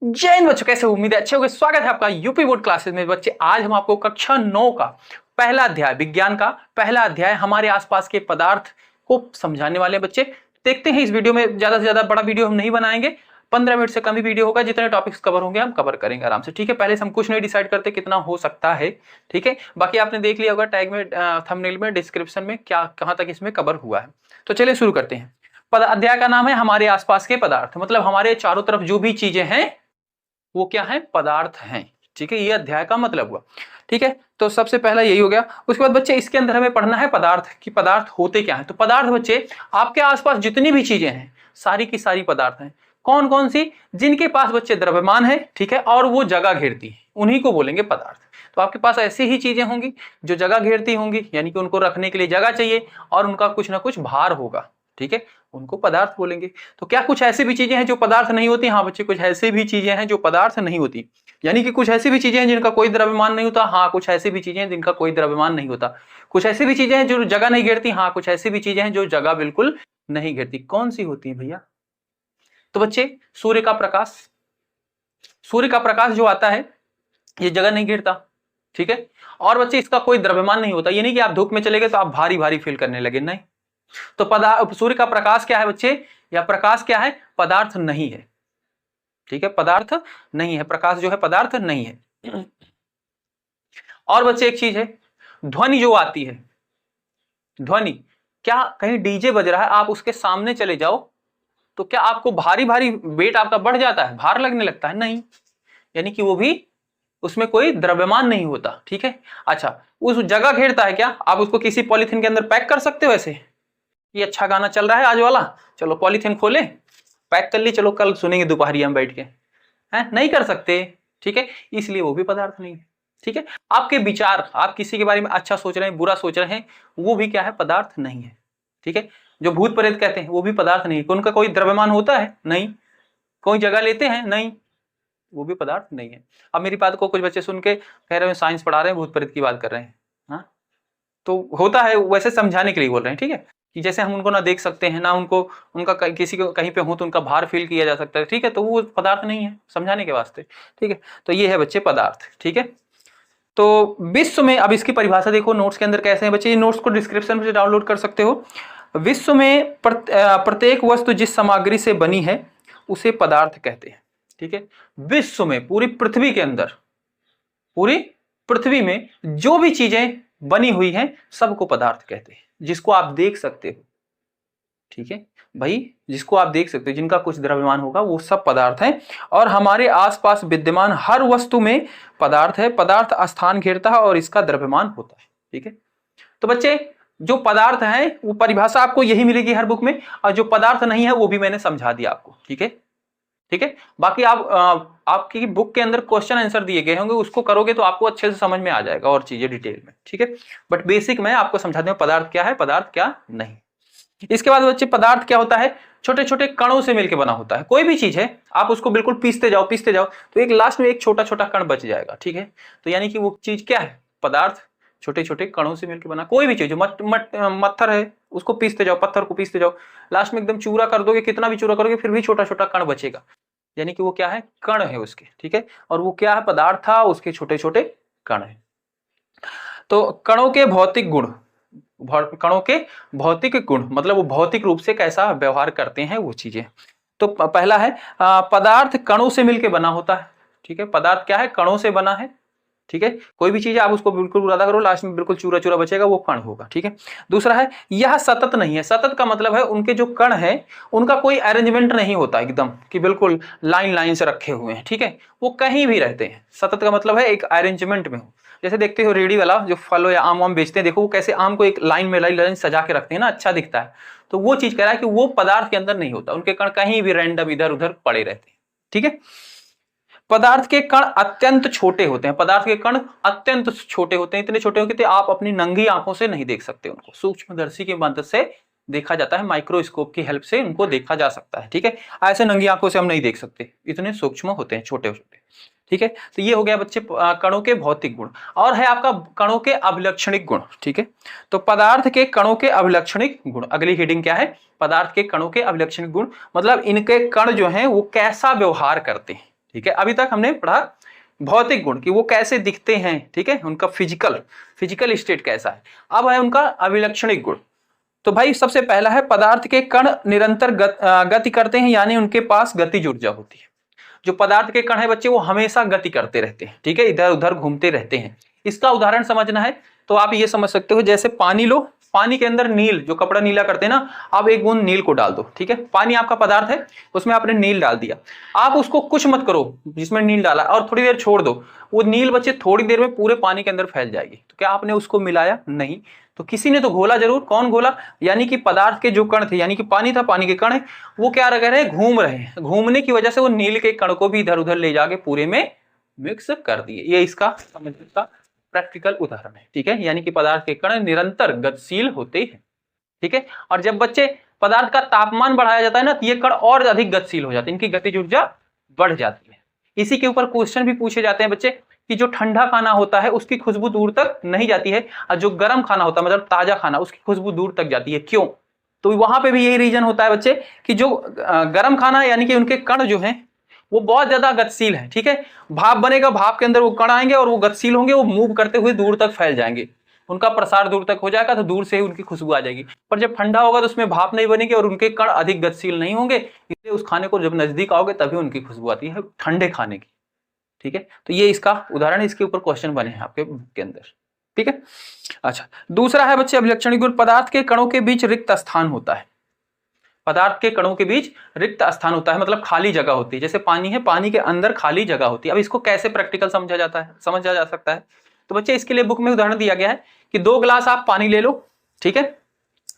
जय हिंद बच्चों, कैसे उम्मीद है अच्छे होंगे। स्वागत है आपका यूपी बोर्ड क्लासेस में। बच्चे आज हम आपको कक्षा 9 का पहला अध्याय, विज्ञान का पहला अध्याय हमारे आसपास के पदार्थ को समझाने वाले हैं। बच्चे देखते हैं इस वीडियो में, ज्यादा से ज्यादा बड़ा वीडियो हम नहीं बनाएंगे, 15 मिनट से कम ही वीडियो होगा। जितने टॉपिक्स कवर होंगे हम कवर करेंगे आराम से, ठीक है। पहले से हम कुछ नहीं डिसाइड करते कितना हो सकता है, ठीक है। बाकी आपने देख लिया होगा टैग में, थंबनेल में, डिस्क्रिप्शन में क्या कहां तक इसमें कवर हुआ है। तो चलिए शुरू करते हैं। अध्याय का नाम है हमारे आसपास के पदार्थ, मतलब हमारे चारों तरफ जो भी चीजें हैं वो क्या है, पदार्थ हैं, ठीक है। ये अध्याय का मतलब हुआ, ठीक है। तो सबसे पहला यही हो गया। उसके बाद बच्चे इसके अंदर हमें पढ़ना है पदार्थ कि पदार्थ होते क्या हैं। तो पदार्थ बच्चे आपके आसपास जितनी भी चीजें हैं सारी की सारी पदार्थ हैं। कौन कौन सी? जिनके पास बच्चे द्रव्यमान है, ठीक है, और वो जगह घेरती है, उन्हीं को बोलेंगे पदार्थ। तो आपके पास ऐसी ही चीजें होंगी जो जगह घेरती होंगी, यानी कि उनको रखने के लिए जगह चाहिए और उनका कुछ ना कुछ भार होगा, ठीक है, उनको पदार्थ बोलेंगे। तो क्या कुछ ऐसी भी चीजें हैं जो पदार्थ नहीं होती? हाँ बच्चे, कुछ ऐसी भी चीजें हैं जो पदार्थ नहीं होती, यानी कि कुछ ऐसी भी चीजें हैं जिनका कोई द्रव्यमान नहीं होता। हाँ, कुछ ऐसी भी चीजें हैं जिनका कोई द्रव्यमान नहीं होता। कुछ ऐसी भी चीजें हैं जो जगह नहीं घेरती। हाँ, कुछ ऐसी भी चीजें हैं जो जगह बिल्कुल नहीं घेरती। कौन सी होती है भैया? तो बच्चे सूर्य का प्रकाश, सूर्य का प्रकाश जो आता है ये जगह नहीं घेरता, ठीक है। और बच्चे इसका कोई द्रव्यमान नहीं होता, ये नहीं कि आप धूप में चले गए तो आप भारी भारी फील करने लगे, नहीं। तो सूर्य का प्रकाश क्या है बच्चे, या प्रकाश क्या है? पदार्थ नहीं है, ठीक है, पदार्थ नहीं है। प्रकाश जो है पदार्थ नहीं है। और बच्चे एक चीज है, ध्वनि जो आती है, ध्वनि, क्या कहीं डीजे बज रहा है, आप उसके सामने चले जाओ तो क्या आपको भारी भारी वेट आपका बढ़ जाता है, भार लगने लगता है? नहीं, यानी कि वो भी, उसमें कोई द्रव्यमान नहीं होता, ठीक है। अच्छा, उस जगह घेरता है क्या? आप उसको किसी पॉलिथीन के अंदर पैक कर सकते हो ऐसे? ये अच्छा गाना चल रहा है आज वाला, चलो पॉलीथिन खोले, पैक कर ली, चलो कल सुनेंगे दोपहरी हम बैठ के, हैं? नहीं कर सकते, ठीक है, इसलिए वो भी पदार्थ नहीं है, ठीक है। आपके विचार, आप किसी के बारे में अच्छा सोच रहे हैं, बुरा सोच रहे हैं, वो भी क्या है, पदार्थ नहीं है, ठीक है। जो भूत प्रेत कहते हैं वो भी पदार्थ नहीं है। उनका कोई द्रव्यमान होता है? नहीं। कोई जगह लेते हैं? नहीं, वो भी पदार्थ नहीं है। अब मेरी बात को कुछ बच्चे सुन के कह रहे हैं साइंस पढ़ा रहे हैं, भूत प्रेत की बात कर रहे हैं, हाँ, तो होता है, वैसे समझाने के लिए बोल रहे हैं, ठीक है, कि जैसे हम उनको ना देख सकते हैं ना उनको, उनका किसी को कहीं पे हो तो उनका भार फील किया जा सकता है, ठीक है, तो वो पदार्थ नहीं है, समझाने के वास्ते, ठीक है। तो ये है बच्चे पदार्थ, ठीक है। तो विश्व में, अब इसकी परिभाषा देखो नोट्स के अंदर कैसे है बच्चे, ये नोट्स को डिस्क्रिप्शन से डाउनलोड कर सकते हो। विश्व में प्रत्येक वस्तु जिस सामग्री से बनी है उसे पदार्थ कहते हैं, ठीक है। विश्व में, पूरी पृथ्वी के अंदर, पूरी पृथ्वी में जो भी चीजें बनी हुई हैं सबको पदार्थ कहते हैं, जिसको आप देख सकते हो, ठीक है भाई, जिसको आप देख सकते हो, जिनका कुछ द्रव्यमान होगा वो सब पदार्थ हैं। और हमारे आसपास विद्यमान हर वस्तु में पदार्थ है। पदार्थ स्थान घेरता है और इसका द्रव्यमान होता है, ठीक है। तो बच्चे जो पदार्थ है वो परिभाषा आपको यही मिलेगी हर बुक में, और जो पदार्थ नहीं है वो भी मैंने समझा दिया आपको, ठीक है, ठीक है। बाकी आप आपकी बुक के अंदर क्वेश्चन आंसर दिए गए होंगे, उसको करोगे तो आपको अच्छे से समझ में आ जाएगा और चीजें डिटेल में, ठीक है। बट बेसिक मैं आपको समझा दूं पदार्थ क्या है, पदार्थ क्या नहीं। इसके बाद बच्चे पदार्थ क्या होता है, छोटे छोटे कणों से मिलकर बना होता है। कोई भी चीज है आप उसको बिल्कुल पीसते जाओ पीसते जाओ तो एक लास्ट में एक छोटा छोटा कण बच जाएगा, ठीक है। तो यानी कि वो चीज क्या है, पदार्थ, छोटे छोटे कणों से मिलकर बना। कोई भी चीज, पत्थर है उसको पीसते जाओ, पत्थर को पीसते जाओ, लास्ट में एकदम चूरा कर दोगे, कितना भी चूरा करोगे फिर भी छोटा छोटा कण बचेगा, यानी कि वो क्या है, कण है उसके, ठीक है। और वो क्या है, पदार्थ था, उसके छोटे छोटे कण है। तो कणों के भौतिक गुण, कणों के भौतिक गुण मतलब वो भौतिक रूप से कैसा व्यवहार करते हैं वो चीजें। तो पहला है पदार्थ कणों से मिलकर बना होता है, ठीक है। पदार्थ क्या है, कणों से बना है, ठीक है। कोई भी चीज है आप उसको बिल्कुल बुरादा करो, लास्ट में बिल्कुल चूरा चूरा बचेगा, वो कण होगा, ठीक है। दूसरा है यह सतत नहीं है। सतत का मतलब है उनके जो कण है उनका कोई अरेंजमेंट नहीं होता एकदम कि बिल्कुल लाइन लाइन से रखे हुए हैं, ठीक है, वो कहीं भी रहते हैं। सतत का मतलब है एक अरेंजमेंट में हो। जैसे देखते हो रेडी वाला जो फल या आम वाम बेचते हैं, देखो वो कैसे आम को एक लाइन में लाइन सजा के रखते हैं ना, अच्छा दिखता है। तो वो चीज कह रहा है कि वो पदार्थ के अंदर नहीं होता, उनके कण कहीं भी रैंडम इधर उधर पड़े रहते हैं, ठीक है। पदार्थ के कण अत्यंत छोटे होते हैं। पदार्थ के कण अत्यंत छोटे होते हैं, इतने छोटे होते हैं आप अपनी नंगी आंखों से नहीं देख सकते उनको, सूक्ष्मदर्शी की मदद से देखा जाता है, माइक्रोस्कोप की हेल्प से उनको देखा जा सकता है, ठीक है। ऐसे नंगी आंखों से हम नहीं देख सकते, इतने सूक्ष्म होते हैं, छोटे छोटे, ठीक है। तो ये हो गया बच्चे कणों के भौतिक गुण। और है आपका कणों के अभिलक्षणिक गुण, ठीक है। तो पदार्थ के कणों के अभिलक्षणिक गुण, अगली हेडिंग क्या है, पदार्थ के कणों के अभिलक्षणिक गुण, मतलब इनके कण जो हैं वो कैसा व्यवहार करते हैं, ठीक है, अभी तक हमने पढ़ा भौतिक गुण कि वो कैसे दिखते हैं, ठीक है, उनका फिजिकल स्टेट कैसा है। अब है उनका अभिलक्षणिक गुण। तो भाई सबसे पहला है पदार्थ के कण निरंतर गति करते हैं, यानी उनके पास गतिज ऊर्जा होती है। जो पदार्थ के कण है बच्चे वो हमेशा गति करते रहते हैं, ठीक है, इधर उधर घूमते रहते हैं। इसका उदाहरण समझना है तो आप ये समझ सकते हो, जैसे पानी लो, पानी के अंदर नील, जो कपड़ा नीला करते हैं ना, आप एक बूंद नील को डाल दो, ठीक है, पानी आपका पदार्थ है, उसमें आपने नील डाल दिया, आप उसको कुछ मत करो जिसमें नील डाला और थोड़ी देर छोड़ दो, वो नील बच्चे थोड़ी देर में पूरे पानी के अंदर फैल जाएगी। तो क्या आपने उसको मिलाया? नहीं। तो किसी ने तो घोला जरूर। कौन घोला? यानी कि पदार्थ के जो कण थे, यानी कि पानी था, पानी के कण है, वो क्या कर रहे हैं? घूम रहे हैं। घूमने की वजह से वो नील के कण को भी इधर उधर ले जाके पूरे में मिक्स कर दिए। ये इसका समझने का प्रैक्टिकल उदाहरण है, ठीक है। यानी कि पदार्थ के कण निरंतर गतिशील होते हैं, ठीक है। और जब बच्चे पदार्थ का तापमान बढ़ाया जाता है ना, तो ये कण और अधिक गतिशील हो जाते हैं, इनकी गतिज ऊर्जा बढ़ जाती है। इसी के ऊपर क्वेश्चन भी पूछे जाते हैं बच्चे कि जो ठंडा खाना होता है उसकी खुशबू दूर तक नहीं जाती है, और जो गर्म खाना होता है मतलब ताजा खाना, उसकी खुशबू दूर तक जाती है। क्यों? तो वहां पे भी यही रीजन होता है बच्चे कि जो गर्म खाना यानी कि उनके कण जो है वो बहुत ज्यादा गतिशील है, ठीक है। भाप बनेगा, भाप के अंदर वो कण आएंगे और वो गतिशील होंगे, वो मूव करते हुए दूर तक फैल जाएंगे, उनका प्रसार दूर तक हो जाएगा, तो दूर से ही उनकी खुशबू आ जाएगी। पर जब ठंडा होगा तो उसमें भाप नहीं बनेगी और उनके कण अधिक गतिशील नहीं होंगे, इसलिए उस खाने को जब नजदीक आओगे तभी उनकी खुशबू आती है ठंडे खाने की, ठीक है। तो ये इसका उदाहरण है, इसके ऊपर क्वेश्चन बने हैं आपके बुक के अंदर, ठीक है। अच्छा, दूसरा है बच्चे अभिलक्षणिक गुण, पदार्थ के कणों के बीच रिक्त स्थान होता है। पदार्थ के कणों के बीच रिक्त स्थान होता है, मतलब खाली जगह होती है। जैसे पानी है, पानी के अंदर खाली जगह होती है। अब इसको कैसे प्रैक्टिकल समझा जा सकता है? तो बच्चे इसके लिए बुक में उदाहरण दिया गया है कि 2 गिलास आप पानी ले लो, ठीक है,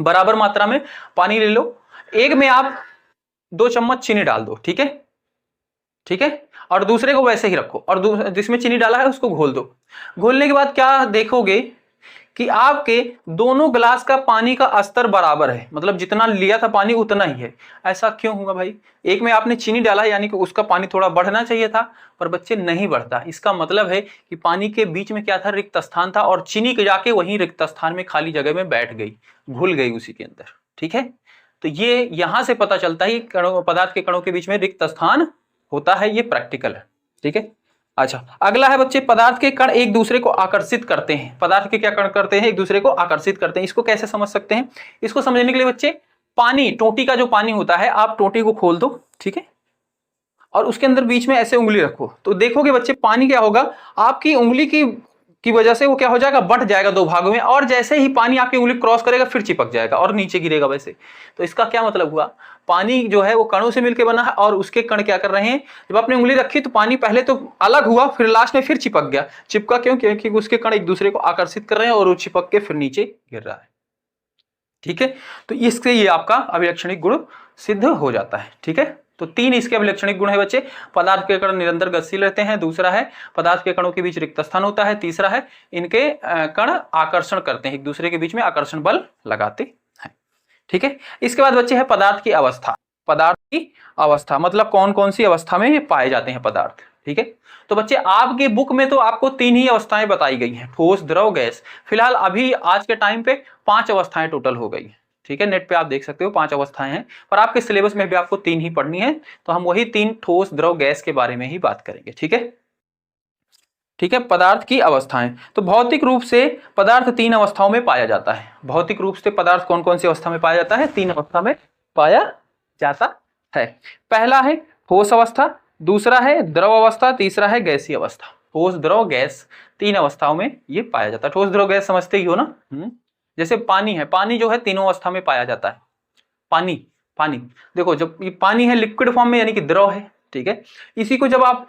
बराबर मात्रा में पानी ले लो, एक में आप 2 चम्मच चीनी डाल दो, ठीक है, ठीक है, और दूसरे को वैसे ही रखो, और जिसमें चीनी डाला है उसको घोल दो। घोलने के बाद क्या देखोगे कि आपके दोनों गिलास का पानी का स्तर बराबर है, मतलब जितना लिया था पानी उतना ही है। ऐसा क्यों हुआ भाई? एक में आपने चीनी डाला, यानी कि उसका पानी थोड़ा बढ़ना चाहिए था, पर बच्चे नहीं बढ़ता। इसका मतलब है कि पानी के बीच में क्या था? रिक्त स्थान था, और चीनी जाके वहीं रिक्त स्थान में खाली जगह में बैठ गई, घुल गई उसी के अंदर, ठीक है। तो ये यहां से पता चलता है पदार्थ के कणों के बीच में रिक्त स्थान होता है, ये प्रैक्टिकल है, ठीक है। अच्छा, अगला है बच्चे पदार्थ के कण एक दूसरे को आकर्षित करते हैं। पदार्थ के क्या कण करते हैं? एक दूसरे को आकर्षित करते हैं। इसको कैसे समझ सकते हैं? इसको समझने के लिए बच्चे पानी, टोटी का जो पानी होता है, आप टोटी को खोल दो, ठीक है, और उसके अंदर बीच में ऐसे उंगली रखो, तो देखोगे बच्चे पानी क्या होगा, आपकी उंगली की वजह से वो क्या हो जाएगा? बंट जाएगा 2 भागों में, और जैसे ही पानी आपकी उंगली क्रॉस करेगा फिर चिपक जाएगा और नीचे गिरेगा वैसे। तो इसका क्या मतलब हुआ? पानी जो है वो कणों से मिलकर बना है, और उसके कण क्या कर रहे हैं? जब आपने उंगली रखी तो पानी पहले तो अलग हुआ, फिर लास्ट में फिर चिपक गया। चिपका क्यों? क्योंकि उसके कण एक दूसरे को आकर्षित कर रहे हैं और वो चिपक के फिर नीचे गिर रहा है, ठीक है। तो इससे ये आपका अभिलक्षणिक गुण सिद्ध हो जाता है, ठीक है। तो 3 इसके अभिलक्षणिक गुण है बच्चे। पदार्थ के कण निरंतर गतिशील रहते हैं, दूसरा है पदार्थ के कणों के बीच रिक्त स्थान होता है, तीसरा है इनके कण आकर्षण करते हैं, एक दूसरे के बीच में आकर्षण बल लगाते हैं, ठीक है। इसके बाद बच्चे है पदार्थ की अवस्था। पदार्थ की अवस्था मतलब कौन कौन सी अवस्था में ये पाए जाते हैं पदार्थ, ठीक है। तो बच्चे आपके बुक में तो आपको 3 ही अवस्थाएं बताई गई हैं, ठोस, द्रव, गैस। फिलहाल अभी आज के टाइम पे 5 अवस्थाएं टोटल हो गई है, ठीक है। नेट पे आप देख सकते हो 5 अवस्थाएं हैं, पर आपके सिलेबस में भी आपको 3 ही पढ़नी है। तो हम वही 3 ठोस, द्रव, गैस के बारे में ही बात करेंगे, ठीक है, ठीक है। पदार्थ की अवस्थाएं, तो भौतिक रूप से पदार्थ 3 अवस्थाओं में पाया जाता है। भौतिक रूप से पदार्थ कौन कौन सी अवस्था में पाया जाता है? 3 अवस्था में पाया जाता है। पहला है ठोस अवस्था, दूसरा है द्रव अवस्था, तीसरा है गैसीय अवस्था। ठोस, द्रव, गैस 3 अवस्थाओं में ये पाया जाता है। ठोस, द्रव, गैस समझते ही हो ना। जैसे पानी है, पानी जो है 3 अवस्था में पाया जाता है। पानी देखो, जब ये पानी है लिक्विड फॉर्म में यानी कि द्रव है, ठीक है। इसी को जब आप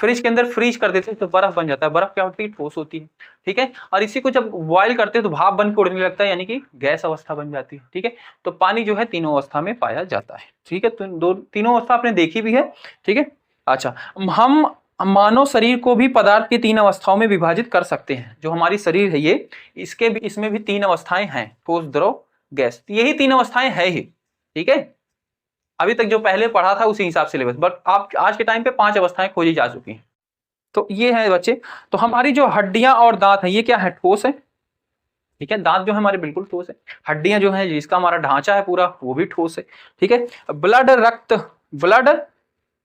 फ्रिज के अंदर फ्रीज कर देते हैं तो बर्फ बन जाता है। बर्फ क्या होती है? ठोस होती है, ठीक है। और इसी को जब बॉयल करते हैं तो भाप बन के उड़ने लगता है, यानी कि गैस अवस्था बन जाती है, ठीक है। तो पानी जो है 3 अवस्था में पाया जाता है, ठीक है। तो तीनों अवस्था आपने देखी भी है, ठीक है। अच्छा, हम मानव शरीर को भी पदार्थ की 3 अवस्थाओं में विभाजित कर सकते हैं। जो हमारी शरीर है ये, इसमें भी 3 अवस्थाएं हैं, ठोस, द्रव, गैस। यही 3 अवस्थाएं है ही, ठीक है। अभी तक जो पहले पढ़ा था उसी हिसाब से सिलेबस, बट आप आज के टाइम पे 5 अवस्थाएं खोजी जा चुकी हैं। तो ये है बच्चे। तो हमारी जो हड्डियां और दांत है ये क्या है? ठोस है, ठीक है। दांत जो है हमारे बिल्कुल ठोस है। हड्डियां जो है, जिसका हमारा ढांचा है पूरा, वो भी ठोस है, ठीक है। ब्लड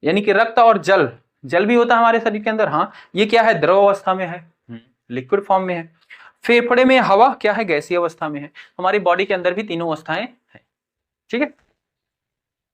यानी कि रक्त और जल, जल भी होता है हमारे शरीर के अंदर, हाँ। ये क्या है, द्रव अवस्था में है, लिक्विड फॉर्म में है। फेफड़े में हवा क्या है, गैसीय अवस्था में है। हमारी बॉडी के अंदर भी तीनों अवस्थाएं हैं, ठीक है।